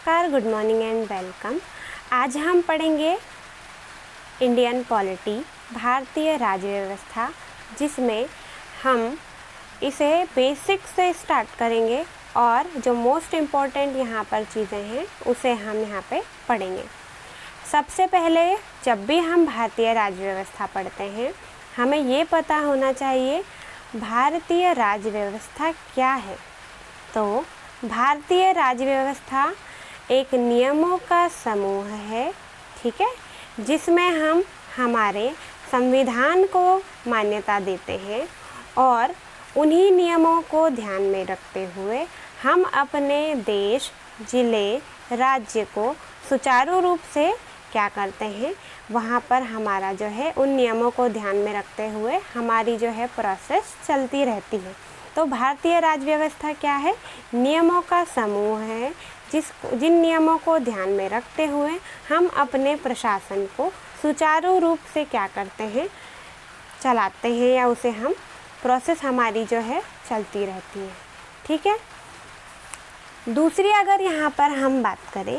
नमस्कार, good morning and welcome. आज हम पढ़ेंगे इंडियन पॉलिटी, भारतीय राज्य व्यवस्था, जिसमें हम इसे बेसिक से स्टार्ट करेंगे और जो मोस्ट इम्पॉर्टेंट यहाँ पर चीज़ें हैं उसे हम यहाँ पे पढ़ेंगे। सबसे पहले जब भी हम भारतीय राज्य व्यवस्था पढ़ते हैं हमें ये पता होना चाहिए भारतीय राज्य व्यवस्था क्या है। तो भारतीय राज्य व्यवस्था एक नियमों का समूह है, ठीक है, जिसमें हम हमारे संविधान को मान्यता देते हैं और उन्हीं नियमों को ध्यान में रखते हुए हम अपने देश, जिले, राज्य को सुचारू रूप से क्या करते हैं, वहाँ पर हमारा जो है उन नियमों को ध्यान में रखते हुए हमारी जो है प्रोसेस चलती रहती है। तो भारतीय राज्य व्यवस्था क्या है? नियमों का समूह है जिन नियमों को ध्यान में रखते हुए हम अपने प्रशासन को सुचारू रूप से क्या करते हैं, चलाते हैं, या उसे हम प्रोसेस हमारी जो है चलती रहती है, ठीक है। दूसरी अगर यहाँ पर हम बात करें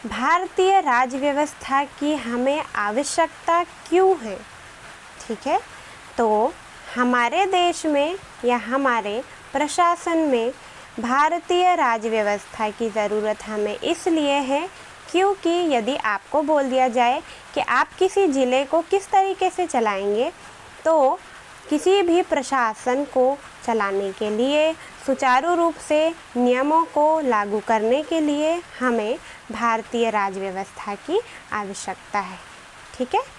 भारतीय राज्य व्यवस्था की हमें आवश्यकता क्यों है, ठीक है, तो हमारे देश में या हमारे प्रशासन में भारतीय राज्य व्यवस्था की ज़रूरत हमें इसलिए है क्योंकि यदि आपको बोल दिया जाए कि आप किसी ज़िले को किस तरीके से चलाएंगे, तो किसी भी प्रशासन को चलाने के लिए, सुचारू रूप से नियमों को लागू करने के लिए हमें भारतीय राज्य व्यवस्था की आवश्यकता है, ठीक है।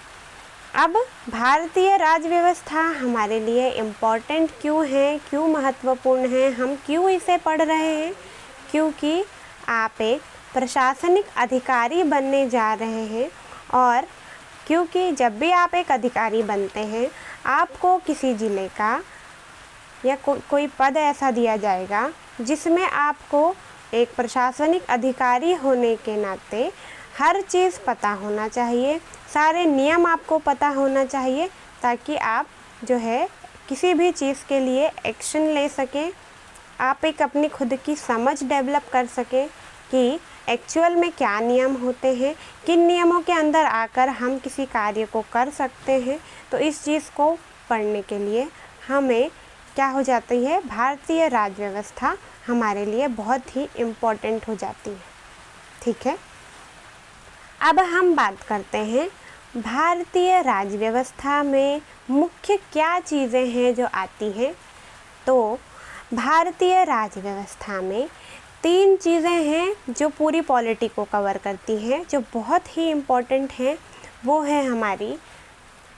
अब भारतीय राज्य व्यवस्था हमारे लिए इम्पॉर्टेंट क्यों है, क्यों महत्वपूर्ण है, हम क्यों इसे पढ़ रहे हैं? क्योंकि आप एक प्रशासनिक अधिकारी बनने जा रहे हैं और क्योंकि जब भी आप एक अधिकारी बनते हैं आपको किसी ज़िले का या कोई पद ऐसा दिया जाएगा जिसमें आपको एक प्रशासनिक अधिकारी होने के नाते हर चीज़ पता होना चाहिए, सारे नियम आपको पता होना चाहिए ताकि आप जो है किसी भी चीज़ के लिए एक्शन ले सकें, आप एक अपनी खुद की समझ डेवलप कर सकें कि एक्चुअल में क्या नियम होते हैं, किन नियमों के अंदर आकर हम किसी कार्य को कर सकते हैं। तो इस चीज़ को पढ़ने के लिए हमें क्या हो जाती है, भारतीय राज्य व्यवस्था हमारे लिए बहुत ही इम्पोर्टेंट हो जाती है, ठीक है। अब हम बात करते हैं भारतीय राज्य व्यवस्था में मुख्य क्या चीज़ें हैं जो आती हैं। तो भारतीय राज्य व्यवस्था में 3 चीज़ें हैं जो पूरी पॉलिटी को कवर करती हैं, जो बहुत ही इम्पोर्टेंट हैं। वो है हमारी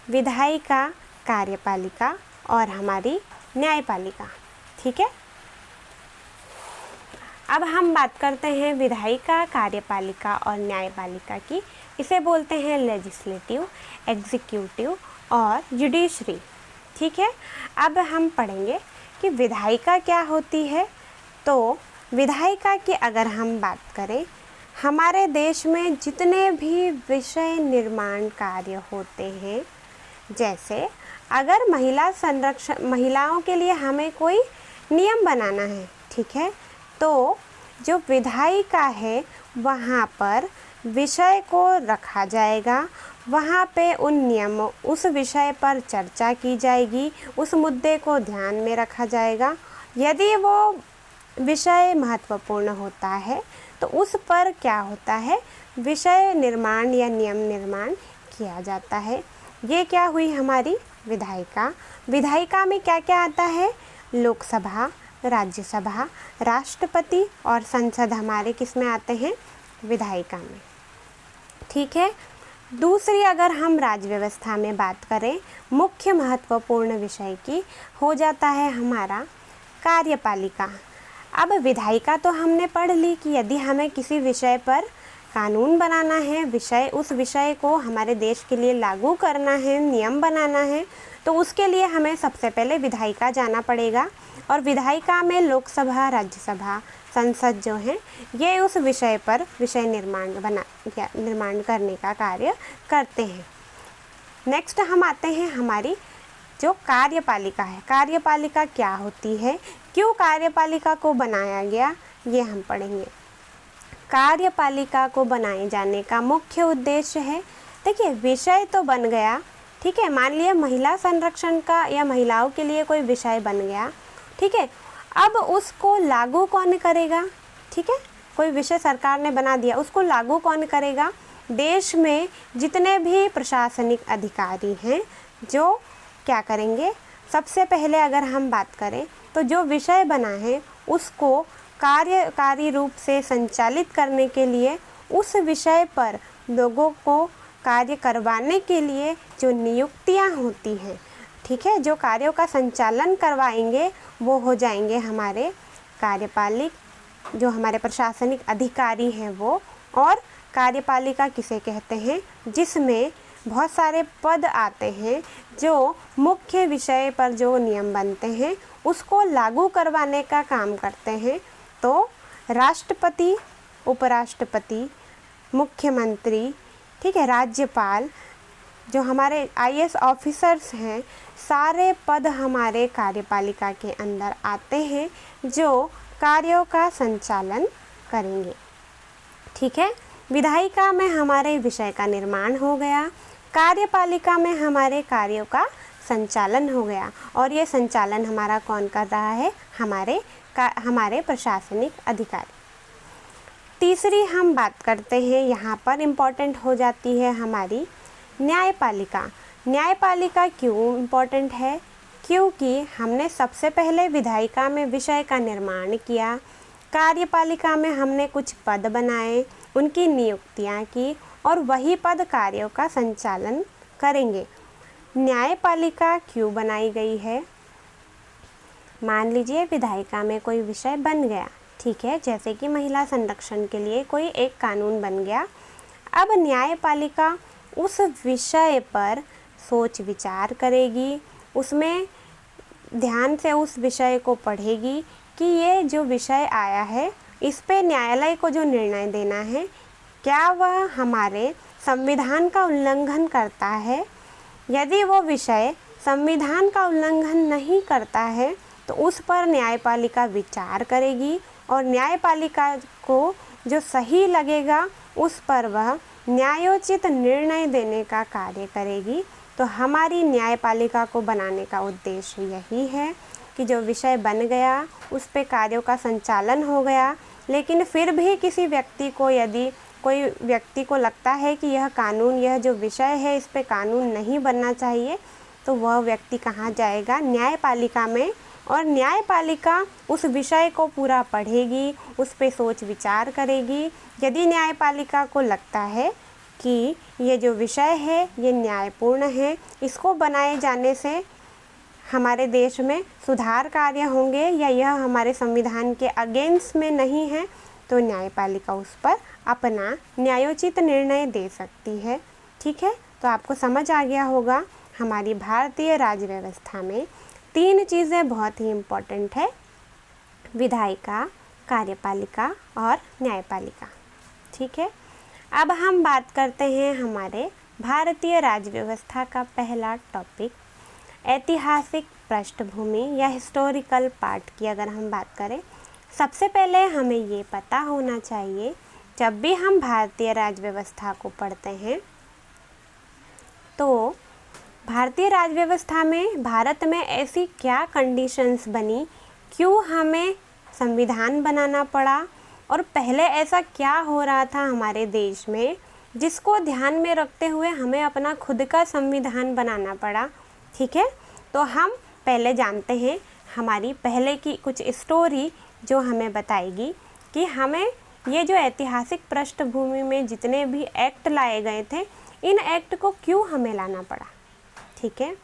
विधायिका, कार्यपालिका और हमारी न्यायपालिका, ठीक है। अब हम बात करते हैं विधायिका, कार्यपालिका और न्यायपालिका की। इसे बोलते हैं लेजिस्लेटिव, एग्जीक्यूटिव और जुडिशरी, ठीक है। अब हम पढ़ेंगे कि विधायिका क्या होती है। तो विधायिका की अगर हम बात करें, हमारे देश में जितने भी विषय निर्माण कार्य होते हैं, जैसे अगर महिलाओं के लिए हमें कोई नियम बनाना है, ठीक है, तो जो विधायिका है वहाँ पर विषय को रखा जाएगा, वहाँ पे उन नियमों, उस विषय पर चर्चा की जाएगी, उस मुद्दे को ध्यान में रखा जाएगा। यदि वो विषय महत्वपूर्ण होता है तो उस पर क्या होता है, विषय निर्माण या नियम निर्माण किया जाता है। ये क्या हुई हमारी विधायिका। विधायिका में क्या क्या आता है, लोकसभा, राज्यसभा, राष्ट्रपति और संसद हमारे किस में आते हैं, विधायिका में, ठीक है। दूसरी अगर हम राज्य व्यवस्था में बात करें मुख्य महत्वपूर्ण विषय की, हो जाता है हमारा कार्यपालिका। अब विधायिका तो हमने पढ़ ली कि यदि हमें किसी विषय पर कानून बनाना है, उस विषय को हमारे देश के लिए लागू करना है, नियम बनाना है, तो उसके लिए हमें सबसे पहले विधायिका जाना पड़ेगा। और विधायिका में लोकसभा, राज्यसभा, संसद जो हैं ये उस विषय पर विषय निर्माण करने का कार्य करते हैं। नेक्स्ट हम आते हैं हमारी जो कार्यपालिका है। कार्यपालिका क्या होती है, क्यों कार्यपालिका को बनाया गया, ये हम पढ़ेंगे। कार्यपालिका को बनाए जाने का मुख्य उद्देश्य है। देखिए, विषय तो बन गया, ठीक है। मान लिया महिला संरक्षण का या महिलाओं के लिए कोई विषय बन गया, ठीक है। अब उसको लागू कौन करेगा, ठीक है। कोई विषय सरकार ने बना दिया, उसको लागू कौन करेगा? देश में जितने भी प्रशासनिक अधिकारी हैं जो क्या करेंगे, सबसे पहले अगर हम बात करें तो जो विषय बना है उसको कार्यकारी रूप से संचालित करने के लिए, उस विषय पर लोगों को कार्य करवाने के लिए जो नियुक्तियां होती हैं, ठीक है, जो कार्यों का संचालन करवाएंगे वो हो जाएंगे हमारे कार्यपालिक, जो हमारे प्रशासनिक अधिकारी हैं वो। और कार्यपालिका किसे कहते हैं? जिसमें बहुत सारे पद आते हैं जो मुख्य विषय पर जो नियम बनते हैं उसको लागू करवाने का काम करते हैं। तो राष्ट्रपति, उपराष्ट्रपति, मुख्यमंत्री, ठीक है, राज्यपाल, जो हमारे आईएएस ऑफिसर्स हैं, सारे पद हमारे कार्यपालिका के अंदर आते हैं जो कार्यों का संचालन करेंगे, ठीक है। विधायिका में हमारे विषय का निर्माण हो गया, कार्यपालिका में हमारे कार्यों का संचालन हो गया, और ये संचालन हमारा कौन कर रहा है? हमारे प्रशासनिक अधिकारी। तीसरी हम बात करते हैं, यहाँ पर इम्पॉर्टेंट हो जाती है हमारी न्यायपालिका। न्यायपालिका क्यों इम्पॉर्टेंट है? क्योंकि हमने सबसे पहले विधायिका में विषय का निर्माण किया, कार्यपालिका में हमने कुछ पद बनाए, उनकी नियुक्तियाँ की, और वही पद कार्यों का संचालन करेंगे। न्यायपालिका क्यों बनाई गई है? मान लीजिए विधायिका में कोई विषय बन गया, ठीक है, जैसे कि महिला संरक्षण के लिए कोई एक कानून बन गया। अब न्यायपालिका उस विषय पर सोच विचार करेगी, उसमें ध्यान से उस विषय को पढ़ेगी कि ये जो विषय आया है इस पे न्यायालय को जो निर्णय देना है, क्या वह हमारे संविधान का उल्लंघन करता है। यदि वो विषय संविधान का उल्लंघन नहीं करता है तो उस पर न्यायपालिका विचार करेगी, और न्यायपालिका को जो सही लगेगा उस पर वह न्यायोचित निर्णय देने का कार्य करेगी। तो हमारी न्यायपालिका को बनाने का उद्देश्य यही है कि जो विषय बन गया उस पे कार्यों का संचालन हो गया, लेकिन फिर भी किसी व्यक्ति को, यदि कोई व्यक्ति को लगता है कि यह कानून, यह जो विषय है इस पे कानून नहीं बनना चाहिए, तो वह व्यक्ति कहाँ जाएगा? न्यायपालिका में। और न्यायपालिका उस विषय को पूरा पढ़ेगी, उस पे सोच विचार करेगी। यदि न्यायपालिका को लगता है कि ये जो विषय है ये न्यायपूर्ण है, इसको बनाए जाने से हमारे देश में सुधार कार्य होंगे, या यह हमारे संविधान के अगेंस्ट में नहीं है, तो न्यायपालिका उस पर अपना न्यायोचित निर्णय दे सकती है, ठीक है। तो आपको समझ आ गया होगा, हमारी भारतीय राज्य व्यवस्था में 3 चीज़ें बहुत ही इम्पोर्टेंट है: विधायिका, कार्यपालिका और न्यायपालिका, ठीक है। अब हम बात करते हैं हमारे भारतीय राज्य व्यवस्था का पहला टॉपिक, ऐतिहासिक पृष्ठभूमि या हिस्टोरिकल पार्ट की अगर हम बात करें। सबसे पहले हमें ये पता होना चाहिए, जब भी हम भारतीय राज्य व्यवस्था को पढ़ते हैं तो भारतीय राज्य व्यवस्था में भारत में ऐसी क्या कंडीशंस बनी, क्यों हमें संविधान बनाना पड़ा, और पहले ऐसा क्या हो रहा था हमारे देश में जिसको ध्यान में रखते हुए हमें अपना खुद का संविधान बनाना पड़ा, ठीक है। तो हम पहले जानते हैं हमारी पहले की कुछ स्टोरी जो हमें बताएगी कि हमें ये जो ऐतिहासिक पृष्ठभूमि में जितने भी एक्ट लाए गए थे, इन एक्ट को क्यों हमें लाना पड़ा, ठीक है।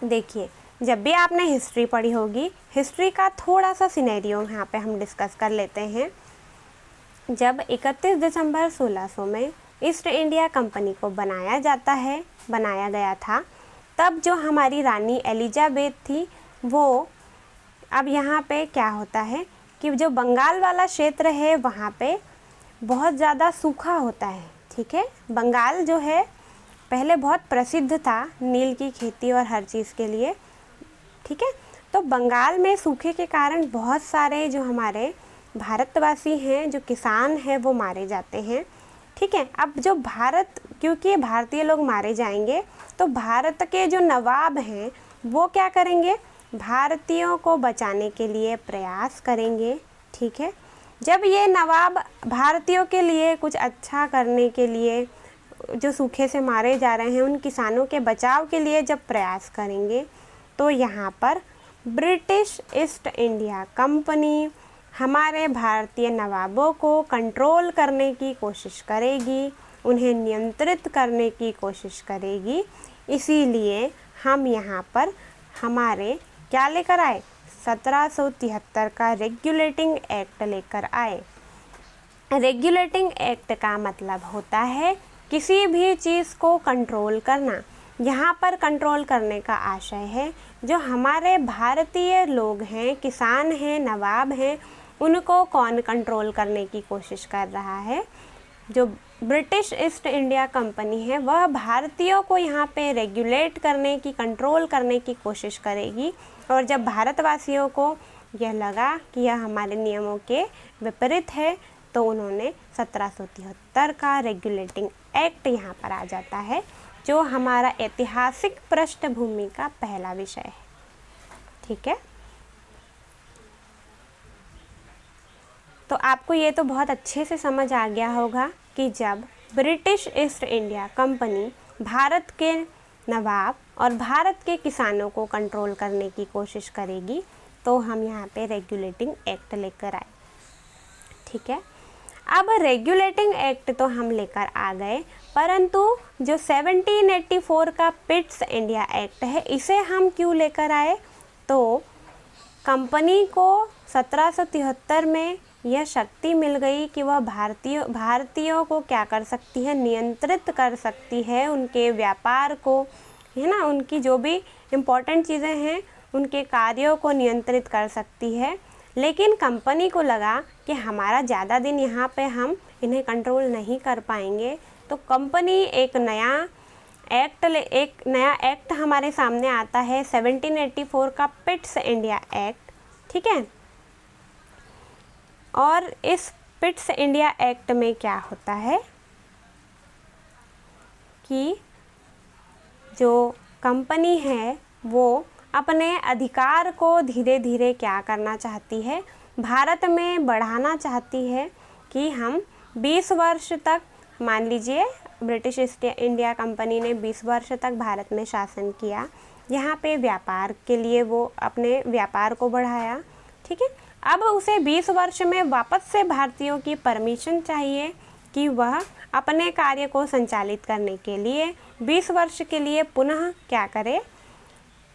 देखिए, जब भी आपने हिस्ट्री पढ़ी होगी, हिस्ट्री का थोड़ा सा सिनेरियो यहाँ पे हम डिस्कस कर लेते हैं। जब 31 दिसंबर 1600 में ईस्ट इंडिया कंपनी को बनाया गया था, तब जो हमारी रानी एलिजाबेथ थी वो, अब यहाँ पे क्या होता है कि जो बंगाल वाला क्षेत्र है वहाँ पे बहुत ज़्यादा सूखा होता है, ठीक है। बंगाल जो है पहले बहुत प्रसिद्ध था नील की खेती और हर चीज़ के लिए, ठीक है। तो बंगाल में सूखे के कारण बहुत सारे जो हमारे भारतवासी हैं, जो किसान हैं, वो मारे जाते हैं। ठीक है, अब जो भारत, क्योंकि भारतीय लोग मारे जाएंगे तो भारत के जो नवाब हैं वो क्या करेंगे, भारतीयों को बचाने के लिए प्रयास करेंगे। ठीक है, जब ये नवाब भारतीयों के लिए कुछ अच्छा करने के लिए, जो सूखे से मारे जा रहे हैं उन किसानों के बचाव के लिए जब प्रयास करेंगे, तो यहाँ पर ब्रिटिश ईस्ट इंडिया कंपनी हमारे भारतीय नवाबों को कंट्रोल करने की कोशिश करेगी, उन्हें नियंत्रित करने की कोशिश करेगी। इसीलिए हम यहाँ पर हमारे क्या लेकर आए, 1773 का रेगुलेटिंग एक्ट लेकर आए। रेगुलेटिंग एक्ट का मतलब होता है किसी भी चीज़ को कंट्रोल करना। यहाँ पर कंट्रोल करने का आशय है जो हमारे भारतीय लोग हैं, किसान हैं, नवाब हैं, उनको कौन कंट्रोल करने की कोशिश कर रहा है। जो ब्रिटिश ईस्ट इंडिया कंपनी है वह भारतीयों को यहाँ पे रेगुलेट करने की, कंट्रोल करने की कोशिश करेगी। और जब भारतवासियों को यह लगा कि यह हमारे नियमों के विपरीत है तो उन्होंने 1773 का रेगुलेटिंग एक्ट यहाँ पर आ जाता है, जो हमारा ऐतिहासिक पृष्ठभूमि का पहला विषय है। ठीक है, तो आपको ये तो बहुत अच्छे से समझ आ गया होगा कि जब British east India company Bharat के नवाब और भारत के किसानों को कंट्रोल करने की कोशिश करेगी तो हम यहाँ पे रेगुलेटिंग एक्ट लेकर आए। ठीक है, अब रेगुलेटिंग एक्ट तो हम लेकर आ गए, परंतु जो 1784 का पिट्स इंडिया एक्ट है इसे हम क्यों लेकर आए, तो कंपनी को 1773 में यह शक्ति मिल गई कि वह भारतीयों को क्या कर सकती है, नियंत्रित कर सकती है, उनके व्यापार को, है ना, उनकी जो भी इम्पोर्टेंट चीज़ें हैं उनके कार्यों को नियंत्रित कर सकती है। लेकिन कंपनी को लगा कि हमारा ज़्यादा दिन यहाँ पे हम इन्हें कंट्रोल नहीं कर पाएंगे, तो कंपनी एक नया एक्ट हमारे सामने आता है, 1784 का पिट्स इंडिया एक्ट। ठीक है, और इस पिट्स इंडिया एक्ट में क्या होता है कि जो कंपनी है वो अपने अधिकार को धीरे धीरे क्या करना चाहती है, भारत में बढ़ाना चाहती है कि हम 20 वर्ष तक, मान लीजिए ब्रिटिश ईस्ट इंडिया कंपनी ने 20 वर्ष तक भारत में शासन किया, यहाँ पे व्यापार के लिए वो अपने व्यापार को बढ़ाया। ठीक है, अब उसे 20 वर्ष में वापस से भारतीयों की परमिशन चाहिए कि वह अपने कार्य को संचालित करने के लिए 20 वर्ष के लिए पुनः क्या करे,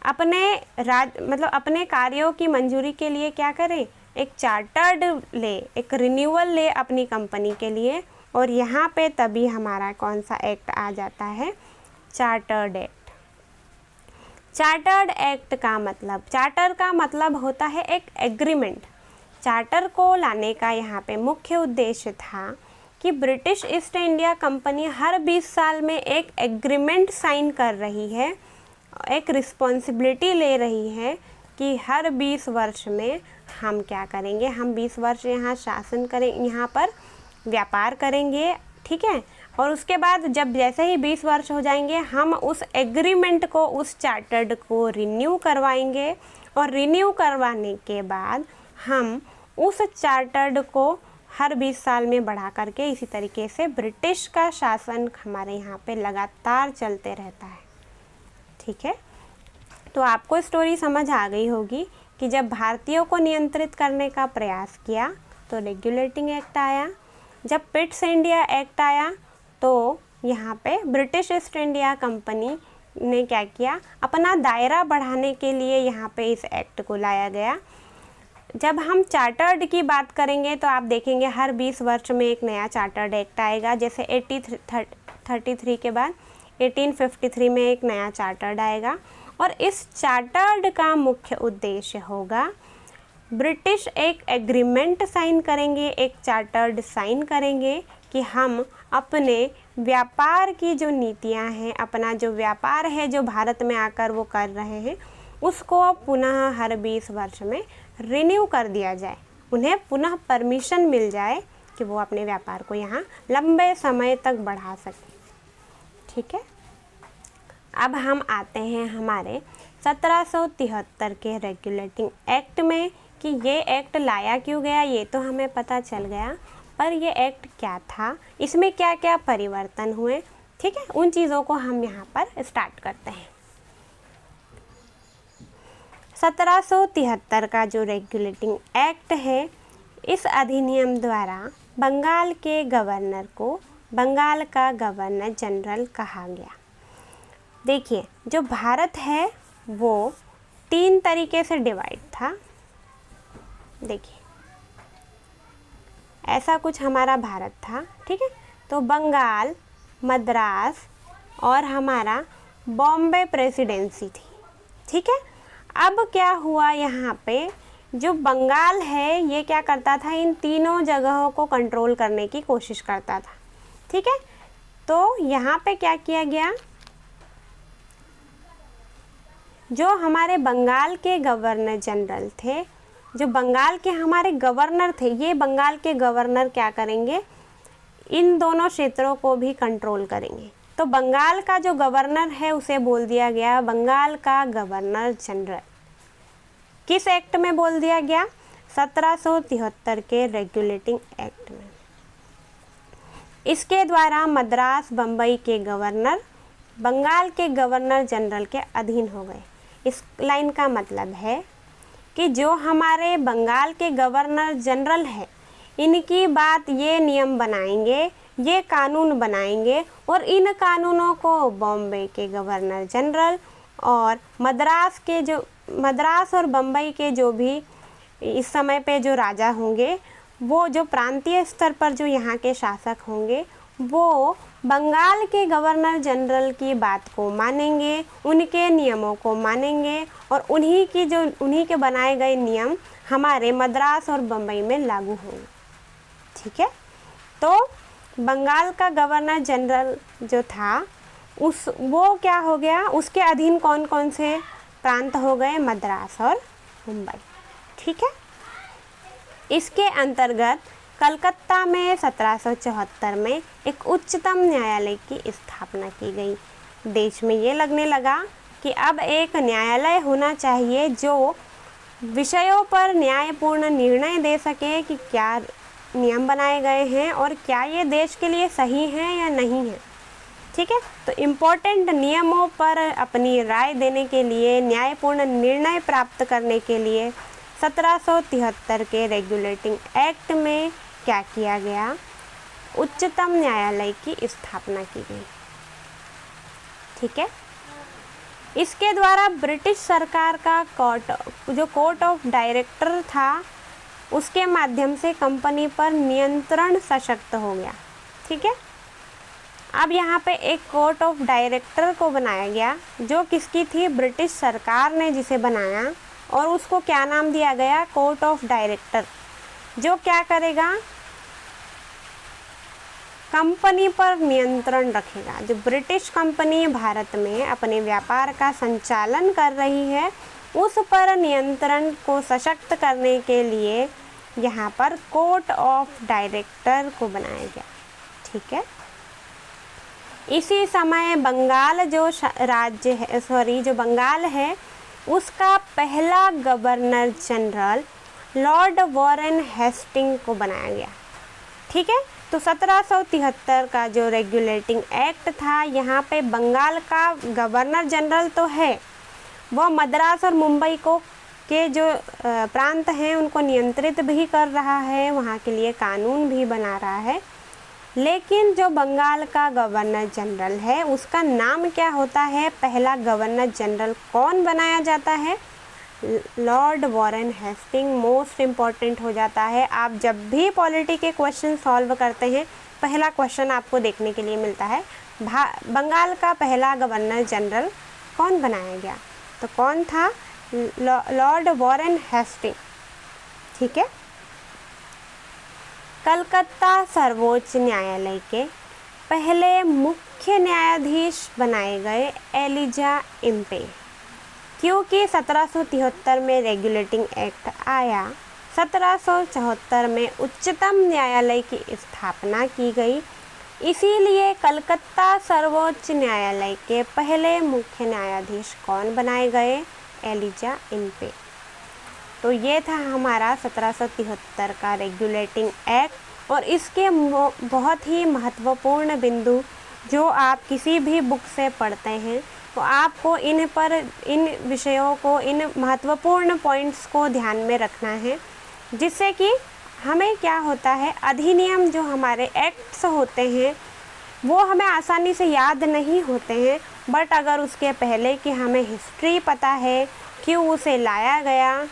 अपने कार्यों की मंजूरी के लिए क्या करे, एक चार्टर्ड ले, एक रिन्यूअल ले अपनी कंपनी के लिए। और यहाँ पे तभी हमारा कौन सा एक्ट आ जाता है, चार्टर्ड एक्ट। चार्टर्ड एक्ट का मतलब, चार्टर का मतलब होता है एक एग्रीमेंट। चार्टर को लाने का यहाँ पे मुख्य उद्देश्य था कि ब्रिटिश ईस्ट इंडिया कंपनी हर 20 साल में एक एग्रीमेंट साइन कर रही है, एक रिस्पॉन्सिबिलिटी ले रही है कि हर 20 वर्ष में हम क्या करेंगे, हम 20 वर्ष यहाँ शासन करें, यहाँ पर व्यापार करेंगे। ठीक है, और उसके बाद जब जैसे ही 20 वर्ष हो जाएंगे हम उस एग्रीमेंट को, उस चार्टर्ड को रिन्यू करवाएंगे, और रिन्यू करवाने के बाद हम उस चार्टर्ड को हर 20 साल में बढ़ा करके, इसी तरीके से ब्रिटिश का शासन हमारे यहाँ पे लगातार चलते रहता है। ठीक है, तो आपको स्टोरी समझ आ गई होगी कि जब भारतीयों को नियंत्रित करने का प्रयास किया तो रेगुलेटिंग एक्ट आया, जब पिट्स इंडिया एक्ट आया तो यहाँ पे ब्रिटिश ईस्ट इंडिया कंपनी ने क्या किया, अपना दायरा बढ़ाने के लिए यहाँ पे इस एक्ट को लाया गया। जब हम चार्टर्ड की बात करेंगे तो आप देखेंगे हर 20 वर्ष में एक नया चार्टर्ड एक्ट आएगा। जैसे 1833 के बाद 1853 में एक नया चार्टर्ड आएगा, और इस चार्टर्ड का मुख्य उद्देश्य होगा, ब्रिटिश एक एग्रीमेंट साइन करेंगे, एक चार्टर्ड साइन करेंगे कि हम अपने व्यापार की जो नीतियां हैं, अपना जो व्यापार है जो भारत में आकर वो कर रहे हैं, उसको पुनः हर 20 वर्ष में रिन्यू कर दिया जाए, उन्हें पुनः परमिशन मिल जाए कि वो अपने व्यापार को यहाँ लंबे समय तक बढ़ा सकें। ठीक है, अब हम आते हैं हमारे 1773 के रेगुलेटिंग एक्ट में कि ये एक्ट लाया क्यों गया, ये तो हमें पता चल गया, पर ये एक्ट क्या था, इसमें क्या क्या परिवर्तन हुए। ठीक है, उन चीज़ों को हम यहाँ पर स्टार्ट करते हैं। 1773 का जो रेगुलेटिंग एक्ट है, इस अधिनियम द्वारा बंगाल के गवर्नर को बंगाल का गवर्नर जनरल कहा गया। देखिए, जो भारत है वो 3 तरीके से डिवाइड था। देखिए, ऐसा कुछ हमारा भारत था। ठीक है, तो बंगाल, मद्रास और हमारा बॉम्बे प्रेसिडेंसी थी। ठीक है, अब क्या हुआ, यहाँ पे जो बंगाल है ये क्या करता था, इन तीनों जगहों को कंट्रोल करने की कोशिश करता था। ठीक है, तो यहाँ पे क्या किया गया, जो हमारे बंगाल के गवर्नर जनरल थे, जो बंगाल के हमारे गवर्नर थे, ये बंगाल के गवर्नर क्या करेंगे, इन दोनों क्षेत्रों को भी कंट्रोल करेंगे। तो बंगाल का जो गवर्नर है उसे बोल दिया गया बंगाल का गवर्नर जनरल। किस एक्ट में बोल दिया गया, 1773 के रेगुलेटिंग एक्ट में। इसके द्वारा मद्रास, बम्बई के गवर्नर बंगाल के गवर्नर जनरल के अधीन हो गए। इस लाइन का मतलब है कि जो हमारे बंगाल के गवर्नर जनरल है, इनकी बात ये नियम बनाएंगे, ये कानून बनाएंगे और इन कानूनों को बॉम्बे के गवर्नर जनरल और मद्रास और बम्बई के जो भी इस समय पे जो राजा होंगे, वो जो प्रांतीय स्तर पर जो यहाँ के शासक होंगे, वो बंगाल के गवर्नर जनरल की बात को मानेंगे, उनके नियमों को मानेंगे और उन्हीं के बनाए गए नियम हमारे मद्रास और बम्बई में लागू होंगे। ठीक है, तो बंगाल का गवर्नर जनरल जो था वो क्या हो गया, उसके अधीन कौन कौन से प्रांत हो गए, मद्रास और मुंबई। ठीक है, इसके अंतर्गत कलकत्ता में 1774 में एक उच्चतम न्यायालय की स्थापना की गई। देश में ये लगने लगा कि अब एक न्यायालय होना चाहिए जो विषयों पर न्यायपूर्ण निर्णय दे सके कि क्या नियम बनाए गए हैं और क्या ये देश के लिए सही हैं या नहीं है। ठीक है, तो इम्पोर्टेंट नियमों पर अपनी राय देने के लिए, न्यायपूर्ण निर्णय प्राप्त करने के लिए 1773 के रेगुलेटिंग एक्ट में क्या किया गया, उच्चतम न्यायालय की स्थापना की गई। ठीक है, इसके द्वारा ब्रिटिश सरकार का कोर्ट ऑफ डायरेक्टर था, उसके माध्यम से कंपनी पर नियंत्रण सशक्त हो गया। ठीक है, अब यहाँ पे एक कोर्ट ऑफ डायरेक्टर को बनाया गया, जो किसकी थी, ब्रिटिश सरकार ने जिसे बनाया, और उसको क्या नाम दिया गया, कोर्ट ऑफ डायरेक्टर, जो क्या करेगा, कंपनी पर नियंत्रण रखेगा। जो ब्रिटिश कंपनी भारत में अपने व्यापार का संचालन कर रही है, उस पर नियंत्रण को सशक्त करने के लिए यहाँ पर कोर्ट ऑफ डायरेक्टर को बनाया गया। ठीक है, इसी समय बंगाल जो बंगाल है, उसका पहला governor general Lord Warren Hasting को बनाया गया। ठीक है, तो 1773 का जो रेगुलेटिंग एक्ट था, यहाँ पे बंगाल का गवर्नर जनरल तो है, वो मद्रास और मुंबई के जो प्रांत हैं उनको नियंत्रित भी कर रहा है, वहाँ के लिए कानून भी बना रहा है, लेकिन जो बंगाल का गवर्नर जनरल है उसका नाम क्या होता है, पहला गवर्नर जनरल कौन बनाया जाता है, Lord Warren Hasting most important हो जाता है। आप जब भी पॉलिटी के क्वेश्चन सॉल्व करते हैं, पहला क्वेश्चन आपको देखने के लिए मिलता है, बंगाल का पहला गवर्नर जनरल कौन बनाया गया, तो कौन था, लॉर्ड वॉरेन हेस्टिंग। ठीक है, कलकत्ता सर्वोच्च न्यायालय के पहले मुख्य न्यायाधीश बनाए गए एलिजा इम्पे। क्योंकि 1773 में रेगुलेटिंग एक्ट आया, 1774 में उच्चतम न्यायालय की स्थापना की गई। इसीलिए कलकत्ता सर्वोच्च न्यायालय के पहले मुख्य न्यायाधीश कौन बनाए गए? एलिजा इनपे। तो ये था हमारा 1773 का रेगुलेटिंग एक्ट। और इसके बहुत ही महत्वपूर्ण बिंदु जो आप किसी भी बुक से पढ़ते हैं तो आपको इन विषयों को, इन महत्वपूर्ण पॉइंट्स को ध्यान में रखना है, जिससे कि हमें क्या होता है, अधिनियम जो हमारे एक्ट्स होते हैं वो हमें आसानी से याद नहीं होते हैं, बट अगर उसके पहले की हमें हिस्ट्री पता है, क्यों उसे लाया गया,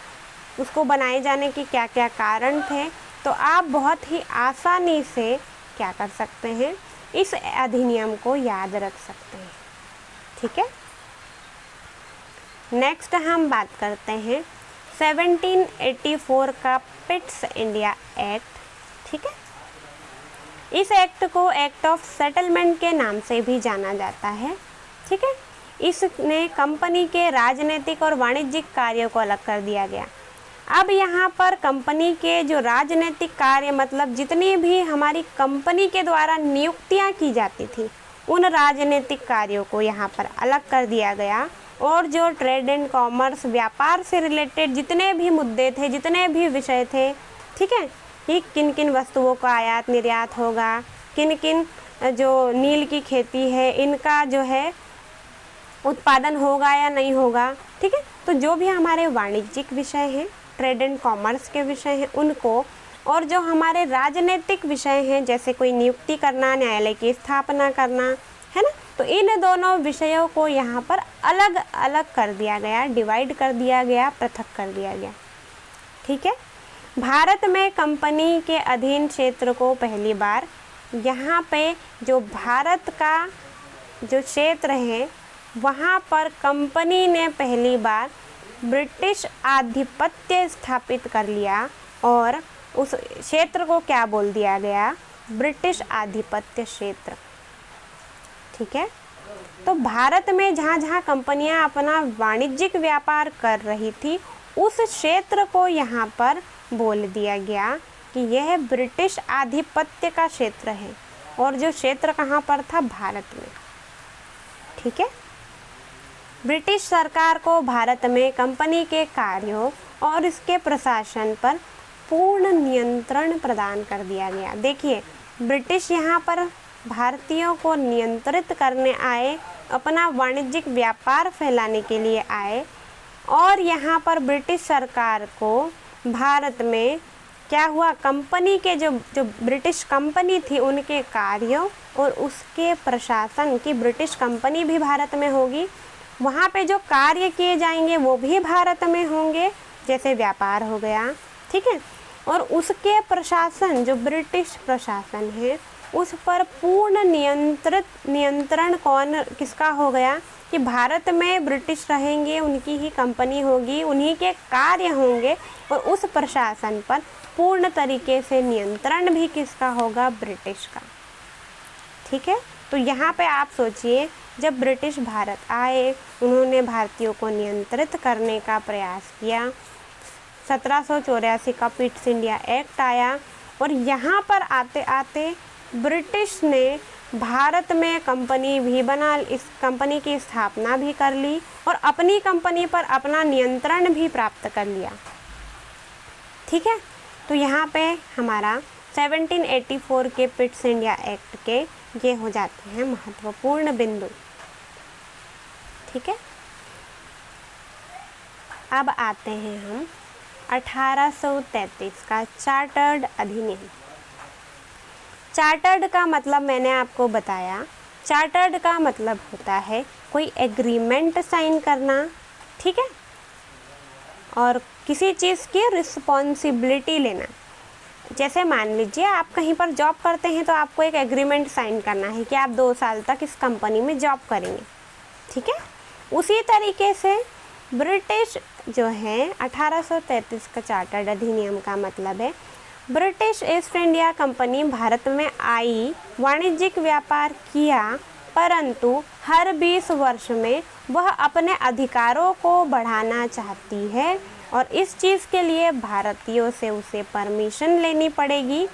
उसको बनाए जाने के क्या क्या कारण थे, तो आप बहुत ही आसानी से क्या कर सकते हैं, इस अधिनियम को याद रख सकते हैं। ठीक है। नेक्स्ट हम बात करते हैं 1784 का पिट्स इंडिया एक्ट। ठीक है। इस एक्ट को एक्ट ऑफ सेटलमेंट के नाम से भी जाना जाता है। ठीक है। इसने कंपनी के राजनीतिक और वाणिज्यिक कार्यों को अलग कर दिया गया। अब यहाँ पर कंपनी के जो राजनीतिक कार्य, मतलब जितनी भी हमारी कंपनी के द्वारा नियुक्तियाँ की जाती थी, उन राजनीतिक कार्यों को यहाँ पर अलग कर दिया गया। और जो ट्रेड एंड कॉमर्स, व्यापार से रिलेटेड जितने भी मुद्दे थे, जितने भी विषय थे, ठीक है, कि किन किन वस्तुओं का आयात निर्यात होगा, किन किन जो नील की खेती है इनका जो है उत्पादन होगा या नहीं होगा। ठीक है। तो जो भी हमारे वाणिज्यिक विषय हैं, ट्रेड एंड कॉमर्स के विषय हैं उनको, और जो हमारे राजनीतिक विषय हैं जैसे कोई नियुक्ति करना, न्यायालय की स्थापना करना, है ना, तो इन दोनों विषयों को यहाँ पर अलग अलग कर दिया गया, डिवाइड कर दिया गया, पृथक कर दिया गया। ठीक है। भारत में कंपनी के अधीन क्षेत्र को पहली बार, यहाँ पे जो भारत का जो क्षेत्र है वहाँ पर कंपनी ने पहली बार ब्रिटिश आधिपत्य स्थापित कर लिया और उस क्षेत्र को क्या बोल दिया गया? ब्रिटिश आधिपत्य क्षेत्र। ठीक है। तो भारत में जहाँ जहाँ कंपनियाँ अपना वाणिज्यिक व्यापार कर रही थी उस क्षेत्र को यहाँ पर बोल दिया गया कि यह ब्रिटिश आधिपत्य का क्षेत्र है। और जो क्षेत्र कहाँ पर था? भारत में। ठीक है। ब्रिटिश सरकार को भारत में कंपनी के कार्यों और इसके प्रशासन पर पूर्ण नियंत्रण प्रदान कर दिया गया। देखिए, ब्रिटिश यहाँ पर भारतीयों को नियंत्रित करने आए, अपना वाणिज्यिक व्यापार फैलाने के लिए आए, और यहाँ पर ब्रिटिश सरकार को भारत में क्या हुआ, कंपनी के जो ब्रिटिश कंपनी थी उनके कार्यों और उसके प्रशासन की, ब्रिटिश कंपनी भी भारत में होगी, वहाँ पे जो कार्य किए जाएंगे वो भी भारत में होंगे, जैसे व्यापार हो गया। ठीक है। और उसके प्रशासन, जो ब्रिटिश प्रशासन है, उस पर पूर्ण नियंत्रण किसका हो गया कि भारत में ब्रिटिश रहेंगे, उनकी ही कंपनी होगी, उन्हीं के कार्य होंगे, और उस प्रशासन पर पूर्ण तरीके से नियंत्रण भी किसका होगा? ब्रिटिश का। ठीक है। तो यहाँ पे आप सोचिए, जब ब्रिटिश भारत आए, उन्होंने भारतीयों को नियंत्रित करने का प्रयास किया। 1784 का पिट्स इंडिया एक्ट आया, और यहाँ पर आते आते ब्रिटिश ने भारत में कंपनी भी बना, इस कंपनी की स्थापना भी कर ली और अपनी कंपनी पर अपना नियंत्रण भी प्राप्त कर लिया। ठीक है। तो यहाँ पे हमारा 1784 के पिट्स इंडिया एक्ट के ये हो जाते हैं महत्वपूर्ण बिंदु। ठीक है। अब आते हैं हम 1833 का चार्टर्ड अधिनियम। चार्टर्ड का मतलब मैंने आपको बताया, चार्टर्ड का मतलब होता है कोई एग्रीमेंट साइन करना। ठीक है। और किसी चीज़ की रिस्पॉन्सिबिलिटी लेना। जैसे मान लीजिए आप कहीं पर जॉब करते हैं तो आपको एक एग्रीमेंट साइन करना है कि आप 2 साल तक इस कंपनी में जॉब करेंगे। ठीक है। उसी तरीके से ब्रिटिश जो है 1833 का चार्टर्ड अधिनियम का मतलब है British east India company Bharat में आई, वाणिज्यिक व्यापार किया, परंतु हर 20 वर्ष में वह अपने अधिकारों को बढ़ाना चाहती है और इस चीज़ के लिए भारतीयों से उसे परमिशन लेनी पड़ेगी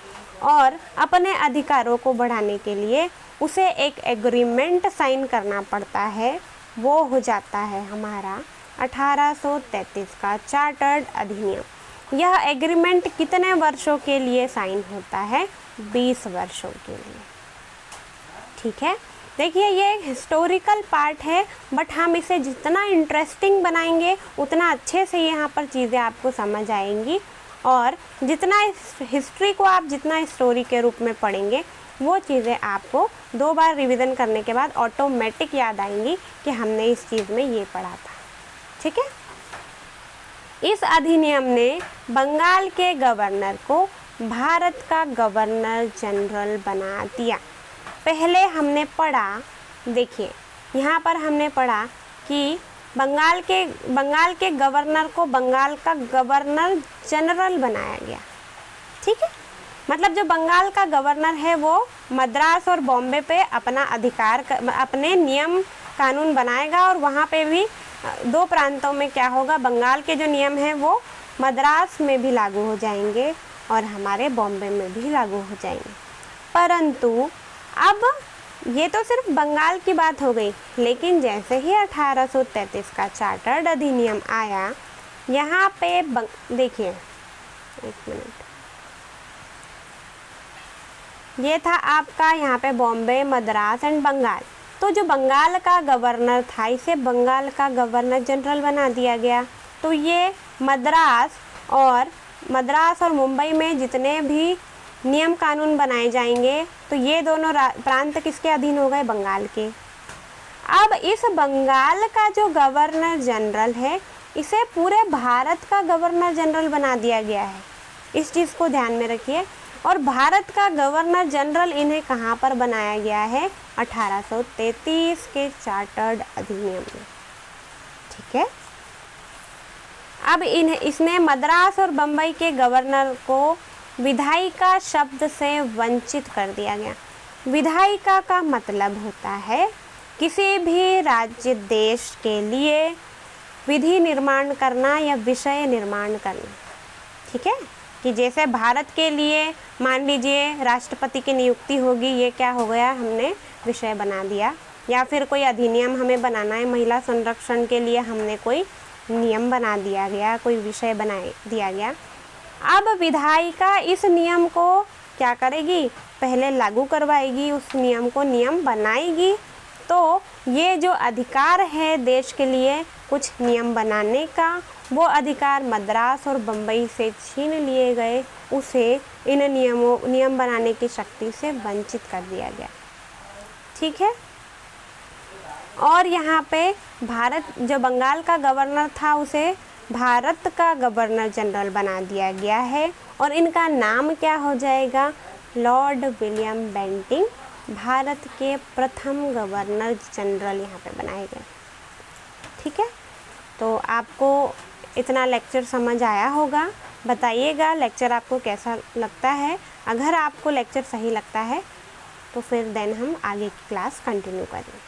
और अपने अधिकारों को बढ़ाने के लिए उसे एक एग्रीमेंट साइन करना पड़ता है। वो हो जाता है हमारा 1833 का चार्टर्ड अधिनियम। यह एग्रीमेंट कितने वर्षों के लिए साइन होता है? 20 वर्षों के लिए। ठीक है, देखिए ये एक हिस्टोरिकल पार्ट है, बट हम इसे जितना इंटरेस्टिंग बनाएंगे उतना अच्छे से यहाँ पर चीज़ें आपको समझ आएंगी, और जितना इस हिस्ट्री को आप जितना स्टोरी के रूप में पढ़ेंगे वो चीज़ें आपको 2 बार रिवीजन करने के बाद ऑटोमेटिक याद आएंगी कि हमने इस चीज़ में ये पढ़ा था। ठीक है, इस अधिनियम ने बंगाल के गवर्नर को भारत का गवर्नर जनरल बना दिया। पहले हमने पढ़ा, देखिए यहाँ पर हमने पढ़ा कि बंगाल के गवर्नर को बंगाल का गवर्नर जनरल बनाया गया। ठीक है, मतलब जो बंगाल का गवर्नर है वो मद्रास और बॉम्बे पे अपने नियम कानून बनाएगा, और वहाँ पे भी 2 प्रांतों में क्या होगा, बंगाल के जो नियम हैं वो मद्रास में भी लागू हो जाएंगे और हमारे बॉम्बे में भी लागू हो जाएंगे। परंतु अब ये तो सिर्फ बंगाल की बात हो गई, लेकिन जैसे ही 1833 का चार्टर्ड अधिनियम आया, यहाँ पे देखिए 1 मिनट, ये था आपका यहाँ पे बॉम्बे, मद्रास एंड बंगाल। तो जो बंगाल का गवर्नर था, इसे बंगाल का गवर्नर जनरल बना दिया गया। तो ये मद्रास और मुंबई में जितने भी नियम कानून बनाए जाएंगे, तो ये दोनों प्रांत किसके अधीन हो गए? बंगाल के। अब इस बंगाल का जो गवर्नर जनरल है, इसे पूरे भारत का गवर्नर जनरल बना दिया गया है। इस चीज़ को ध्यान में रखिए। और भारत का गवर्नर जनरल इन्हें कहाँ पर बनाया गया है? 1833 के चार्टर्ड अधिनियम में। ठीक है, अब इसने मद्रास और बम्बई के गवर्नर को विधायिका शब्द से वंचित कर दिया गया। विधायिका का मतलब होता है किसी भी राज्य देश के लिए विधि निर्माण करना या विषय निर्माण करना। ठीक है, कि जैसे भारत के लिए मान लीजिए राष्ट्रपति की नियुक्ति होगी, ये क्या हो गया, हमने विषय बना दिया। या फिर कोई अधिनियम हमें बनाना है महिला संरक्षण के लिए, हमने कोई नियम बना दिया गया, कोई विषय बना दिया गया। अब विधायिका इस नियम को क्या करेगी? पहले लागू करवाएगी, उस नियम को नियम बनाएगी। तो ये जो अधिकार है देश के लिए कुछ नियम बनाने का, वो अधिकार मद्रास और बम्बई से छीन लिए गए, उसे इन नियम बनाने की शक्ति से वंचित कर दिया गया। ठीक है, और यहाँ पे जो बंगाल का गवर्नर था उसे भारत का गवर्नर जनरल बना दिया गया है, और इनका नाम क्या हो जाएगा? लॉर्ड विलियम बेंटिंग भारत के प्रथम गवर्नर जनरल यहाँ पे बनाए गए। ठीक है, तो आपको इतना लेक्चर समझ आया होगा। बताइएगा लेक्चर आपको कैसा लगता है। अगर आपको लेक्चर सही लगता है तो फिर देन हम आगे की क्लास कंटिन्यू करेंगे।